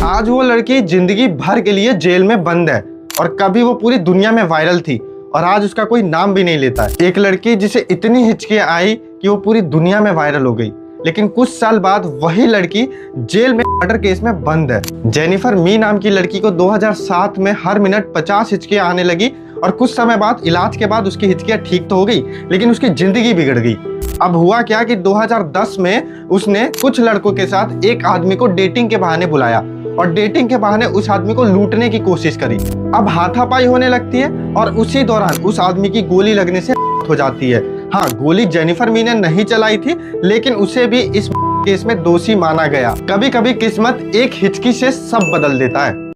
आज वो लड़की जिंदगी भर के लिए जेल में बंद है और कभी वो पूरी दुनिया में वायरल थी और आज उसका कोई नाम भी नहीं लेता है। एक लड़की जिसे इतनी हिचकियां आई कि वो पूरी दुनिया में वायरल हो गई, लेकिन कुछ साल बाद वही लड़की जेल में मर्डर केस में बंद है। जेनिफर मी नाम की लड़की को 2007 में हर मिनट 50 हिचकियां आने लगी और कुछ समय बाद इलाज के बाद उसकी हिचकियां ठीक तो हो गई, लेकिन उसकी जिंदगी बिगड़ गई। अब हुआ क्या कि 2010 में उसने कुछ लड़कों के साथ एक आदमी को डेटिंग के बहाने बुलाया और डेटिंग के बहाने उस आदमी को लूटने की कोशिश करी। अब हाथापाई होने लगती है और उसी दौरान उस आदमी की गोली लगने से हो जाती है। हाँ, गोली जेनिफर मी ने नहीं चलाई थी, लेकिन उसे भी इस केस में दोषी माना गया। कभी कभी किस्मत एक हिचकी से सब बदल देता है।